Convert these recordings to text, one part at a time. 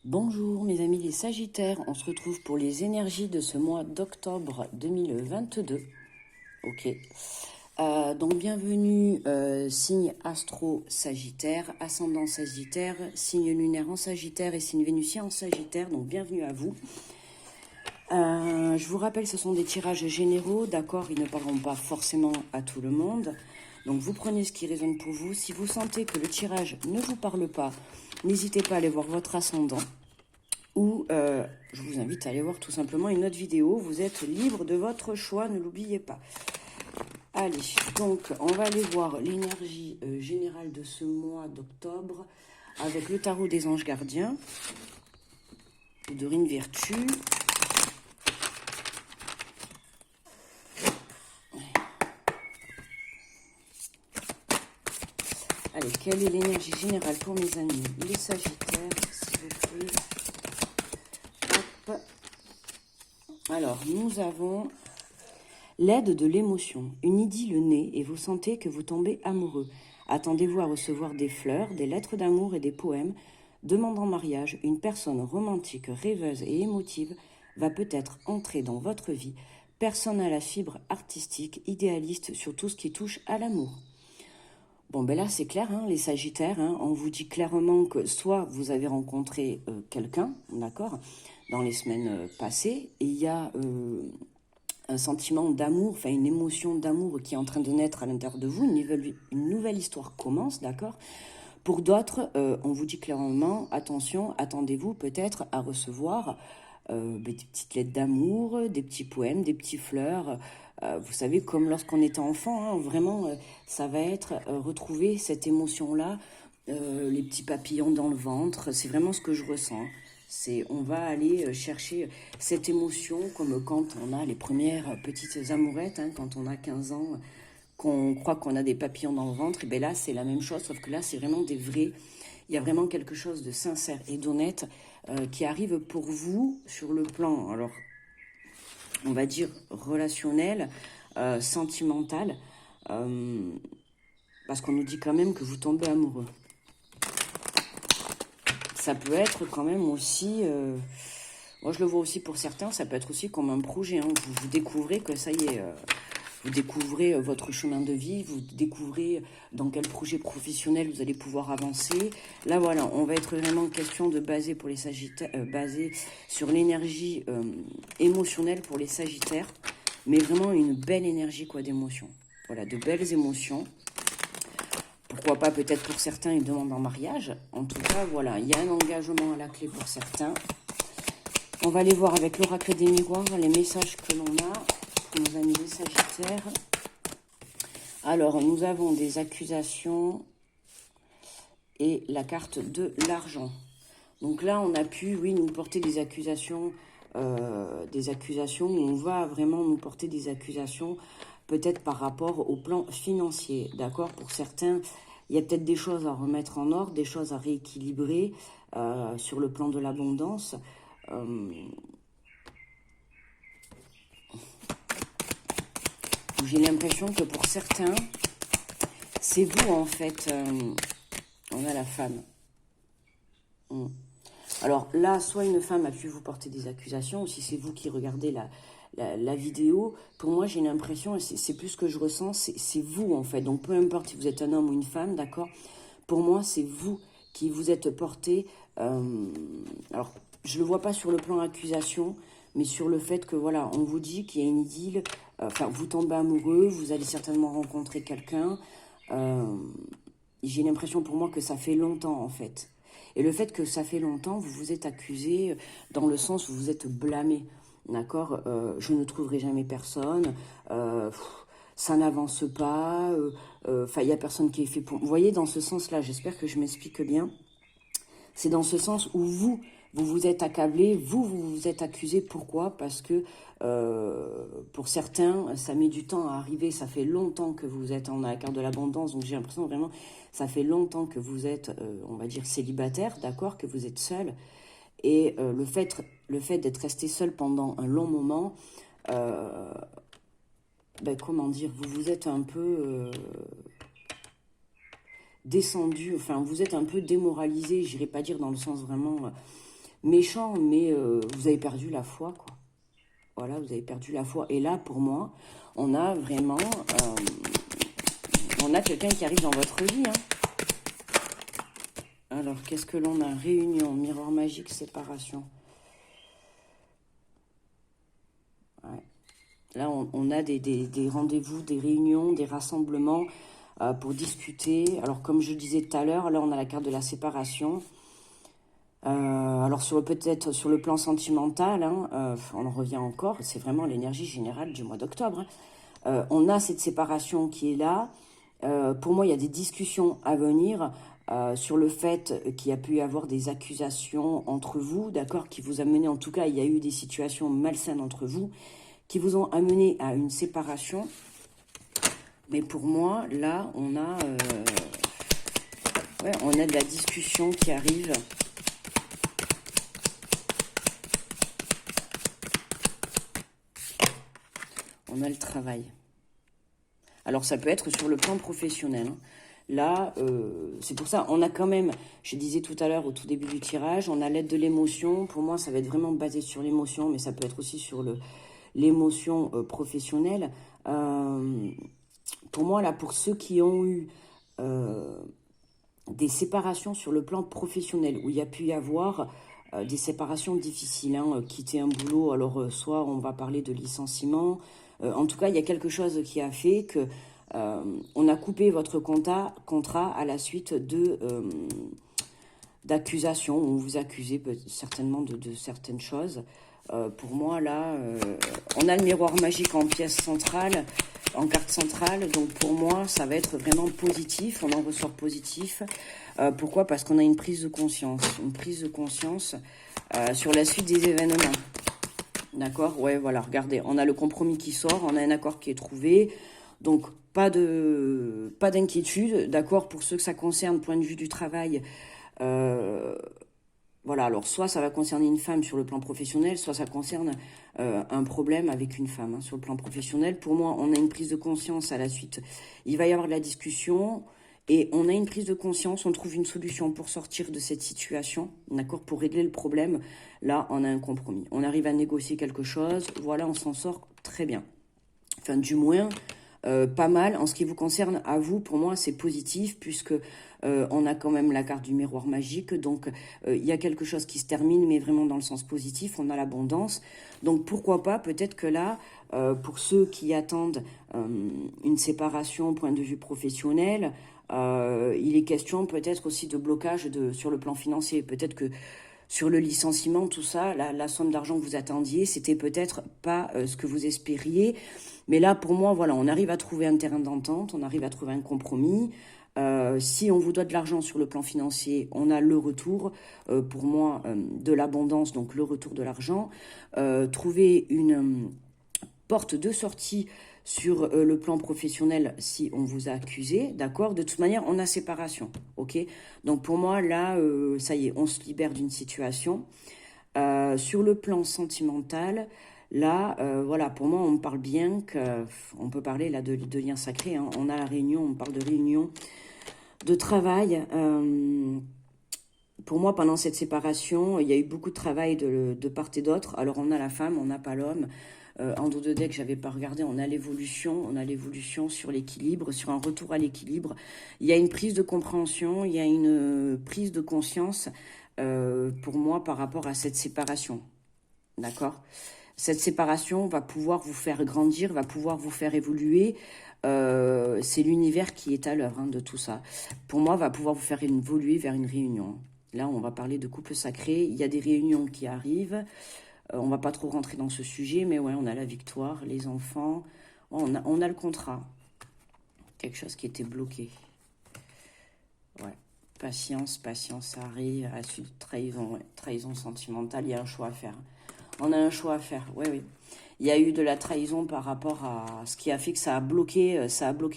Bonjour mes amis les Sagittaires, on se retrouve pour les énergies de ce mois d'octobre 2022. Ok. Donc bienvenue signe astro Sagittaire, ascendant Sagittaire, signe lunaire en Sagittaire et signe vénusien en Sagittaire. Donc bienvenue à vous. Je vous rappelle, ce sont des tirages généraux, d'accord, ils ne parleront pas forcément à tout le monde. Donc vous prenez ce qui résonne pour vous. Si vous sentez que le tirage ne vous parle pas, n'hésitez pas à aller voir votre ascendant. Ou je vous invite à aller voir tout simplement une autre vidéo. Vous êtes libre de votre choix, ne l'oubliez pas. Allez, donc on va aller voir l'énergie générale de ce mois d'octobre avec le tarot des anges gardiens de Dorine Virtue. Allez, quelle est l'énergie générale pour mes amis les Sagittaires, s'il vous plaît. Hop. Alors, nous avons l'aide de l'émotion, une idylle naît et vous sentez que vous tombez amoureux. Attendez-vous à recevoir des fleurs, des lettres d'amour et des poèmes. Demandant mariage, une personne romantique, rêveuse et émotive va peut-être entrer dans votre vie. Personne à la fibre artistique, idéaliste sur tout ce qui touche à l'amour. Bon, ben là, c'est clair, hein, les Sagittaires, hein, on vous dit clairement que soit vous avez rencontré quelqu'un, d'accord, dans les semaines passées, et il y a un sentiment d'amour, enfin une émotion d'amour qui est en train de naître à l'intérieur de vous, une nouvelle histoire commence, d'accord. Pour d'autres, on vous dit clairement, attention, attendez-vous peut-être à recevoir des petites lettres d'amour, des petits poèmes, des petites fleurs. Vous savez, comme lorsqu'on était enfant, hein, vraiment, ça va être retrouver cette émotion-là, les petits papillons dans le ventre. C'est vraiment ce que je ressens. On va aller chercher cette émotion comme quand on a les premières petites amourettes, hein, quand on a 15 ans, qu'on croit qu'on a des papillons dans le ventre. Et bien là, c'est la même chose, sauf que là, c'est vraiment des vrais. Il y a vraiment quelque chose de sincère et d'honnête qui arrive pour vous sur le plan, alors, on va dire, relationnel, sentimental, parce qu'on nous dit quand même que vous tombez amoureux. Ça peut être quand même aussi, moi je le vois aussi pour certains, ça peut être aussi comme un projet, hein. Vous découvrez que ça y est, vous découvrez votre chemin de vie, vous découvrez dans quel projet professionnel vous allez pouvoir avancer. Là voilà, on va être vraiment question de baser pour les Sagittaires, baser sur l'énergie émotionnelle pour les Sagittaires, mais vraiment une belle énergie quoi d'émotion. Voilà, de belles émotions. Pourquoi pas peut-être pour certains une demande en mariage. En tout cas, voilà, il y a un engagement à la clé pour certains. On va aller voir avec l'oracle des miroirs les messages que l'on a pour nos amis les Sagittaires. Alors, nous avons des accusations et la carte de l'argent. Donc là, on a pu, oui, nous porter des accusations où on va vraiment nous porter des accusations peut-être par rapport au plan financier, d'accord. Pour certains, il y a peut-être des choses à remettre en ordre, des choses à rééquilibrer sur le plan de l'abondance. J'ai l'impression que pour certains, c'est vous en fait, on a la femme. Alors là, soit une femme a pu vous porter des accusations, ou si c'est vous qui regardez la vidéo, pour moi j'ai l'impression, et c'est plus ce que je ressens, c'est vous en fait. Donc peu importe si vous êtes un homme ou une femme, d'accord. Pour moi c'est vous qui vous êtes porté, alors je ne le vois pas sur le plan accusation, mais sur le fait que voilà, on vous dit qu'il y a une idylle, enfin vous tombez amoureux, vous allez certainement rencontrer quelqu'un. J'ai l'impression pour moi que ça fait longtemps en fait. Et le fait que ça fait longtemps, vous vous êtes accusé dans le sens où vous vous êtes blâmé. D'accord, je ne trouverai jamais personne, ça n'avance pas, il n'y a personne qui est fait pour... Vous voyez, dans ce sens-là, j'espère que je m'explique bien. C'est dans ce sens où vous vous êtes accablé, vous vous êtes accusé. Pourquoi? Parce que pour certains, ça met du temps à arriver. Ça fait longtemps que vous êtes en la carte de l'abondance. Donc j'ai l'impression vraiment, ça fait longtemps que vous êtes, on va dire, célibataire, d'accord, que vous êtes seul. Et le fait d'être resté seul pendant un long moment, comment dire, vous vous êtes un peu descendu, enfin vous êtes un peu démoralisé, j'irai pas dire dans le sens vraiment méchant, mais vous avez perdu la foi, quoi. Voilà, vous avez perdu la foi. Et là, pour moi, on a vraiment... on a quelqu'un qui arrive dans votre vie, hein. Alors, qu'est-ce que l'on a? Réunion, miroir magique, séparation. Ouais. Là, on a des rendez-vous, des réunions, des rassemblements pour discuter. Alors, comme je disais tout à l'heure, là, on a la carte de la séparation. Alors, peut-être sur le plan sentimental, hein, on en revient encore, c'est vraiment l'énergie générale du mois d'octobre. On a cette séparation qui est là. Pour moi, il y a des discussions à venir sur le fait qu'il y a pu y avoir des accusations entre vous, d'accord, qui vous a mené, en tout cas, il y a eu des situations malsaines entre vous, qui vous ont amené à une séparation. Mais pour moi, là, on a de la discussion qui arrive. On a le travail. Alors, ça peut être sur le plan professionnel, hein. Là, c'est pour ça, on a quand même, je disais tout à l'heure au tout début du tirage, on a l'aide de l'émotion. Pour moi, ça va être vraiment basé sur l'émotion, mais ça peut être aussi sur l'émotion professionnelle. Pour moi, là, pour ceux qui ont eu des séparations sur le plan professionnel, où il y a pu y avoir des séparations difficiles, hein, quitter un boulot, alors soit on va parler de licenciement, en tout cas, il y a quelque chose qui a fait que on a coupé votre contrat à la suite d'accusations. On vous accusez certainement de certaines choses. Pour moi, là, on a le miroir magique en pièce centrale, en carte centrale. Donc, pour moi, ça va être vraiment positif. On en ressort positif. Pourquoi? Parce qu'on a une prise de conscience. Une prise de conscience sur la suite des événements. D'accord? Ouais, voilà, regardez. On a le compromis qui sort. On a un accord qui est trouvé. Donc, pas d'inquiétude. D'accord? Pour ceux que ça concerne, point de vue du travail... voilà, alors soit ça va concerner une femme sur le plan professionnel, soit ça concerne un problème avec une femme, hein, sur le plan professionnel. Pour moi, on a une prise de conscience à la suite. Il va y avoir de la discussion et on a une prise de conscience, on trouve une solution pour sortir de cette situation, d'accord, pour régler le problème. Là, on a un compromis. On arrive à négocier quelque chose, voilà, on s'en sort très bien. Enfin, du moins... pas mal. En ce qui vous concerne, à vous, pour moi, c'est positif puisque on a quand même la carte du miroir magique. Donc, il y a quelque chose qui se termine, mais vraiment dans le sens positif. On a l'abondance. Donc, pourquoi pas, peut-être que là, pour ceux qui attendent une séparation, point de vue professionnel, il est question peut-être aussi de blocage sur le plan financier. Peut-être que sur le licenciement, tout ça, la somme d'argent que vous attendiez, c'était peut-être pas ce que vous espériez. Mais là, pour moi, voilà, on arrive à trouver un terrain d'entente, on arrive à trouver un compromis. Si on vous doit de l'argent sur le plan financier, on a le retour, pour moi, de l'abondance, donc le retour de l'argent. Trouver une porte de sortie sur le plan professionnel si on vous a accusé, d'accord? De toute manière, on a séparation, ok? Donc pour moi, là, ça y est, on se libère d'une situation. Sur le plan sentimental, là, voilà, pour moi, on parle bien on peut parler là de liens sacrés, hein. On a la réunion, on parle de réunion, de travail. Pour moi, pendant cette séparation, il y a eu beaucoup de travail de part et d'autre. Alors, on a la femme, on n'a pas l'homme. En dos de deck, j'avais pas regardé, on a l'évolution sur l'équilibre, sur un retour à l'équilibre. Il y a une prise de compréhension, il y a une prise de conscience pour moi par rapport à cette séparation. D'accord? Cette séparation va pouvoir vous faire grandir, va pouvoir vous faire évoluer. C'est l'univers qui est à l'œuvre, hein, de tout ça. Pour moi, va pouvoir vous faire évoluer vers une réunion. Là, on va parler de couple sacré. Il y a des réunions qui arrivent. On va pas trop rentrer dans ce sujet, mais ouais, on a la victoire, les enfants. On a le contrat. Quelque chose qui était bloqué. Ouais. Patience, ça arrive. À la suite, trahison, ouais. Trahison sentimentale, il y a un choix à faire. On a un choix à faire, oui. Il y a eu de la trahison par rapport à ce qui a fait que ça a bloqué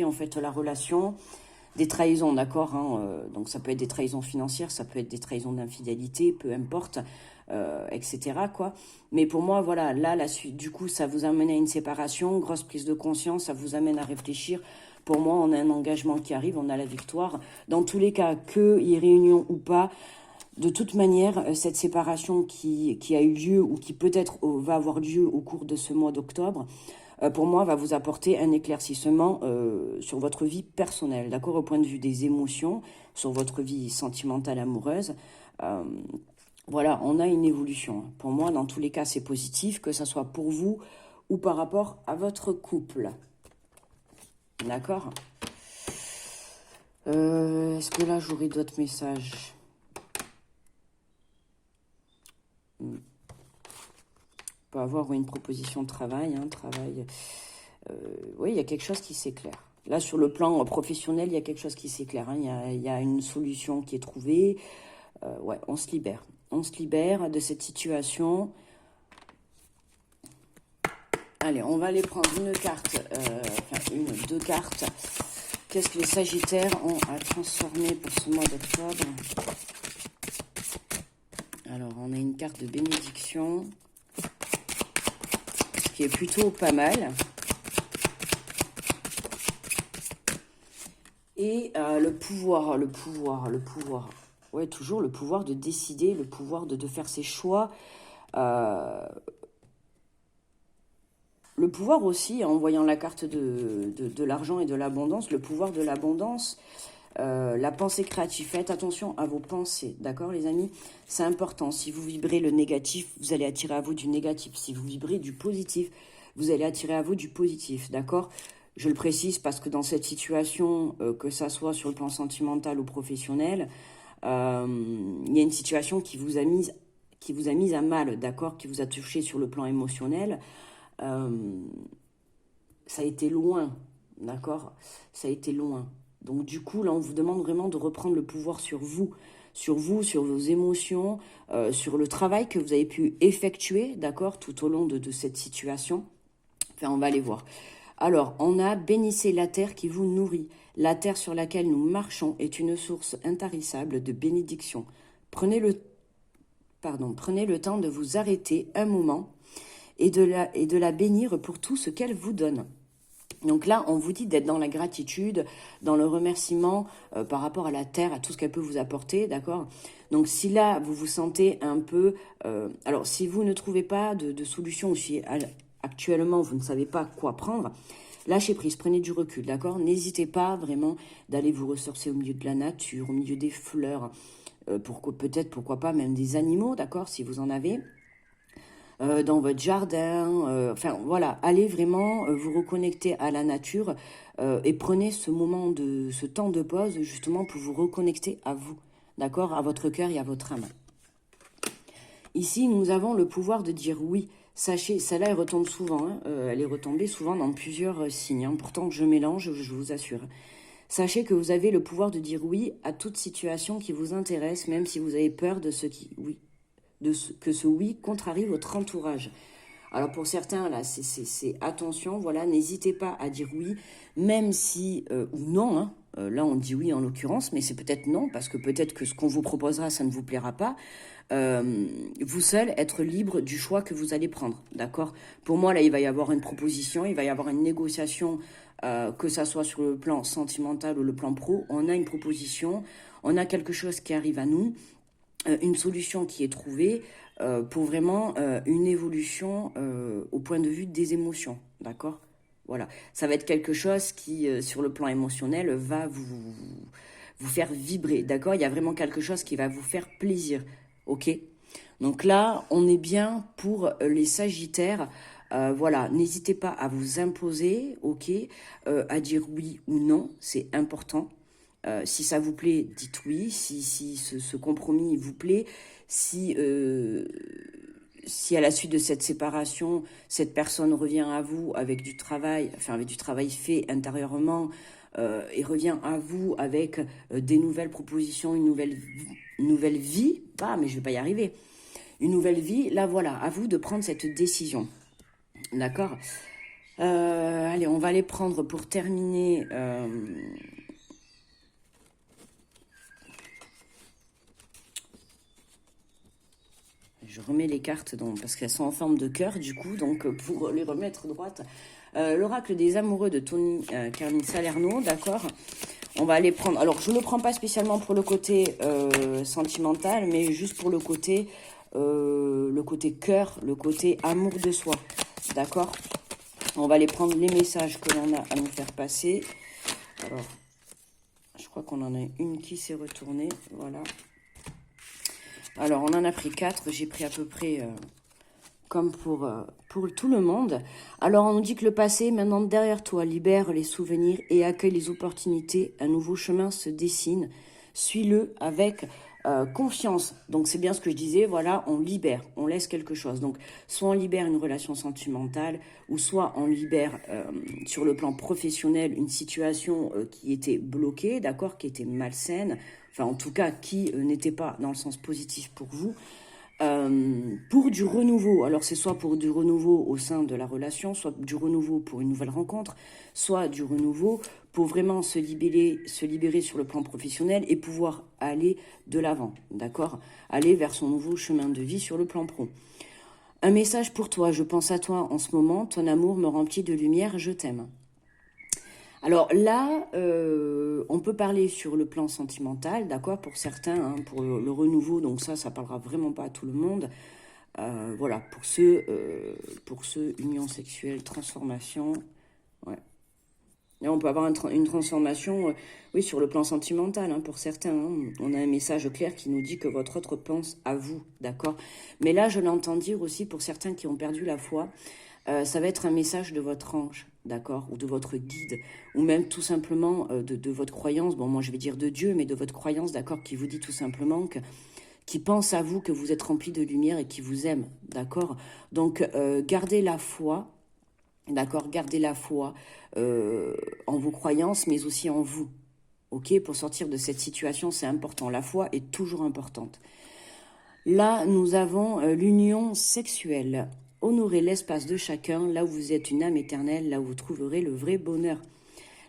en fait la relation. Des trahisons, d'accord, hein, donc ça peut être des trahisons financières, ça peut être des trahisons d'infidélité, peu importe, etc., quoi. Mais pour moi, voilà, là, la suite, du coup, ça vous amène à une séparation, grosse prise de conscience, ça vous amène à réfléchir. Pour moi, on a un engagement qui arrive, on a la victoire. Dans tous les cas, qu'il y ait réunion ou pas, de toute manière, cette séparation qui a eu lieu ou qui peut-être va avoir lieu au cours de ce mois d'octobre, pour moi, va vous apporter un éclaircissement sur votre vie personnelle, d'accord, au point de vue des émotions, sur votre vie sentimentale, amoureuse. Voilà, on a une évolution. Pour moi, dans tous les cas, c'est positif, que ce soit pour vous ou par rapport à votre couple. D'accord? Est-ce que là, j'aurai d'autres messages? Peut avoir une proposition de travail, oui, il y a quelque chose qui s'éclaire. Là, sur le plan professionnel, il y a quelque chose qui s'éclaire. Il y a une solution qui est trouvée. Ouais, on se libère. On se libère de cette situation. Allez, on va aller prendre une carte, deux cartes. Qu'est-ce que les Sagittaires ont à transformer pour ce mois d'octobre? Alors, on a une carte de bénédiction, ce qui est plutôt pas mal. Et le pouvoir. Ouais, toujours le pouvoir de décider, le pouvoir de faire ses choix. Le pouvoir aussi, en voyant la carte de l'argent et de l'abondance, le pouvoir de l'abondance, la pensée créative. Faites attention à vos pensées, d'accord les amis? C'est important. Si vous vibrez le négatif, vous allez attirer à vous du négatif. Si vous vibrez du positif, vous allez attirer à vous du positif, d'accord? Je le précise parce que dans cette situation, que ça soit sur le plan sentimental ou professionnel, il y a une situation qui vous a mise à mal, d'accord? Qui vous a touché sur le plan émotionnel. Ça a été loin, d'accord? Ça a été loin. Donc du coup, là, on vous demande vraiment de reprendre le pouvoir sur vous, sur vos émotions, sur le travail que vous avez pu effectuer, d'accord, tout au long de cette situation. Enfin, on va aller voir. Alors, on a « Bénissez la terre qui vous nourrit. La terre sur laquelle nous marchons est une source intarissable de bénédiction. Prenez le temps de vous arrêter un moment et de la bénir pour tout ce qu'elle vous donne. » Donc là, on vous dit d'être dans la gratitude, dans le remerciement par rapport à la terre, à tout ce qu'elle peut vous apporter, d'accord? Donc si là, vous vous sentez un peu... alors, si vous ne trouvez pas de solution, ou si actuellement, vous ne savez pas quoi prendre, lâchez prise, prenez du recul, d'accord? N'hésitez pas vraiment d'aller vous ressourcer au milieu de la nature, au milieu des fleurs, peut-être, pourquoi pas, même des animaux, d'accord? Si vous en avez... dans votre jardin, enfin voilà, allez vraiment vous reconnecter à la nature et prenez ce temps de pause justement pour vous reconnecter à vous, d'accord, à votre cœur et à votre âme. Ici, nous avons le pouvoir de dire oui. Sachez, celle-là, elle retombe souvent, elle est retombée souvent dans plusieurs signes, pourtant je mélange, je vous assure. Sachez que vous avez le pouvoir de dire oui à toute situation qui vous intéresse, même si vous avez peur de que ce oui contrarie votre entourage. Alors pour certains, là, c'est attention, voilà, n'hésitez pas à dire oui, même si, ou non, là on dit oui en l'occurrence, mais c'est peut-être non, parce que peut-être que ce qu'on vous proposera, ça ne vous plaira pas. Vous seul, être libre du choix que vous allez prendre, d'accord? Pour moi, là, il va y avoir une proposition, il va y avoir une négociation, que ça soit sur le plan sentimental ou le plan pro, on a une proposition, on a quelque chose qui arrive à nous, une solution qui est trouvée pour vraiment une évolution au point de vue des émotions, d'accord? Voilà, ça va être quelque chose qui, sur le plan émotionnel, va vous faire vibrer, d'accord? Il y a vraiment quelque chose qui va vous faire plaisir, ok? Donc là, on est bien pour les Sagittaires. Voilà, n'hésitez pas à vous imposer, ok? À dire oui ou non, c'est important. Si ça vous plaît, dites oui. Si ce compromis vous plaît, si à la suite de cette séparation, cette personne revient à vous avec du travail, enfin avec du travail fait intérieurement, et revient à vous avec des nouvelles propositions, une nouvelle vie, mais je vais pas y arriver. Une nouvelle vie, là voilà, à vous de prendre cette décision. D'accord? Allez, on va aller prendre pour terminer... Je remets les cartes parce qu'elles sont en forme de cœur, du coup, donc pour les remettre droites. L'oracle des amoureux de Tony Carmine Salerno, d'accord? On va aller prendre... Alors, je ne le prends pas spécialement pour le côté sentimental, mais juste pour le côté cœur, le côté amour de soi. D'accord? On va aller prendre les messages que l'on a à nous faire passer. Alors, je crois qu'on en a une qui s'est retournée. Voilà. Alors, on en a pris 4. J'ai pris à peu près... comme pour tout le monde. Alors, on nous dit que le passé est maintenant derrière toi. Libère les souvenirs et accueille les opportunités. Un nouveau chemin se dessine. Suis-le avec confiance. Donc, c'est bien ce que je disais. Voilà, on libère, on laisse quelque chose. Donc, soit on libère une relation sentimentale, ou soit on libère sur le plan professionnel une situation qui était bloquée, d'accord, qui était malsaine. Enfin, en tout cas, qui n'était pas dans le sens positif pour vous. Pour du renouveau, alors c'est soit pour du renouveau au sein de la relation, soit du renouveau pour une nouvelle rencontre, soit du renouveau pour vraiment se libérer sur le plan professionnel et pouvoir aller de l'avant, d'accord? Aller vers son nouveau chemin de vie sur le plan pro. Un message pour toi, je pense à toi en ce moment, ton amour me remplit de lumière, je t'aime. Alors là, on peut parler sur le plan sentimental, d'accord, pour certains, hein, pour le renouveau, donc ça parlera vraiment pas à tout le monde. Voilà, pour ceux, union sexuelle, transformation, ouais. Et on peut avoir une transformation, oui, sur le plan sentimental, hein, pour certains. Hein. On a un message clair qui nous dit que votre autre pense à vous, d'accord. Mais là, je l'entends dire aussi pour certains qui ont perdu la foi, ça va être un message de votre ange, d'accord, ou de votre guide, ou même tout simplement de votre croyance. Bon, moi je vais dire de Dieu, mais de votre croyance, d'accord, qui vous dit tout simplement qui pense à vous, que vous êtes rempli de lumière et qui vous aime, d'accord. Donc gardez la foi, d'accord, gardez la foi en vos croyances, mais aussi en vous, ok. Pour sortir de cette situation, c'est important. La foi est toujours importante. Là, nous avons l'union sexuelle. Honorez l'espace de chacun, là où vous êtes une âme éternelle, là où vous trouverez le vrai bonheur.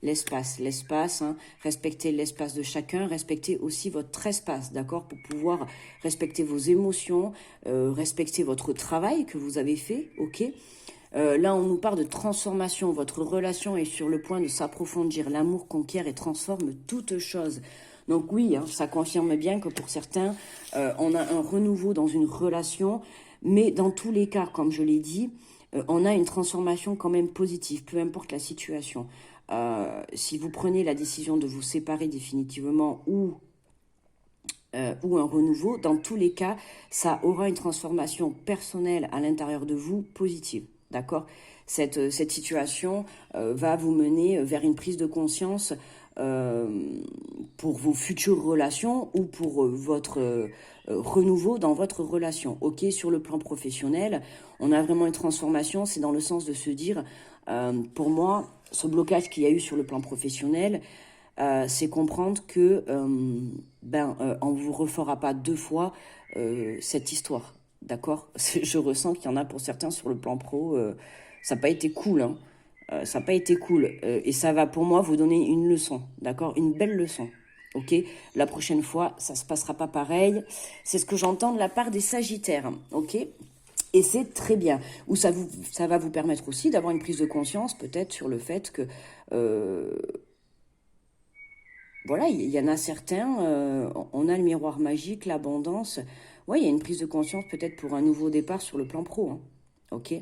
L'espace, hein, respectez l'espace de chacun, respectez aussi votre espace, d'accord, pour pouvoir respecter vos émotions, respecter votre travail que vous avez fait, ok. Là, on nous parle de transformation, votre relation est sur le point de s'approfondir, l'amour conquiert et transforme toute chose. Donc oui, hein, ça confirme bien que pour certains, on a un renouveau dans une relation, mais dans tous les cas, comme je l'ai dit, on a une transformation quand même positive, peu importe la situation. Si vous prenez la décision de vous séparer définitivement ou un renouveau, dans tous les cas, ça aura une transformation personnelle à l'intérieur de vous positive, d'accord ? Cette situation va vous mener vers une prise de conscience pour vos futures relations ou pour votre renouveau dans votre relation. Ok, sur le plan professionnel, on a vraiment une transformation, c'est dans le sens de se dire, pour moi, ce blocage qu'il y a eu sur le plan professionnel, c'est comprendre que on vous refera pas 2 fois cette histoire, d'accord? Je ressens qu'il y en a pour certains sur le plan pro, ça n'a pas été cool, hein. Ça n'a pas été cool. Et ça va pour moi vous donner une leçon, d'accord? Une belle leçon. Ok? La prochaine fois, ça ne se passera pas pareil. C'est ce que j'entends de la part des Sagittaires. Ok? Et c'est très bien. Ou ça va vous permettre aussi d'avoir une prise de conscience peut-être sur le fait que voilà, il y en a certains, on a le miroir magique, l'abondance. Ouais, il y a une prise de conscience peut-être pour un nouveau départ sur le plan pro. Hein. Ok?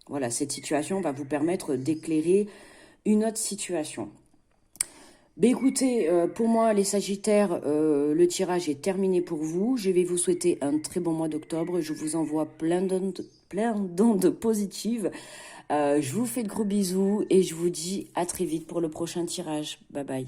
Voilà, cette situation va vous permettre d'éclairer une autre situation. Ben écoutez, pour moi, les Sagittaires, le tirage est terminé pour vous. Je vais vous souhaiter un très bon mois d'octobre. Je vous envoie plein d'ondes positives. Je vous fais de gros bisous et je vous dis à très vite pour le prochain tirage. Bye bye.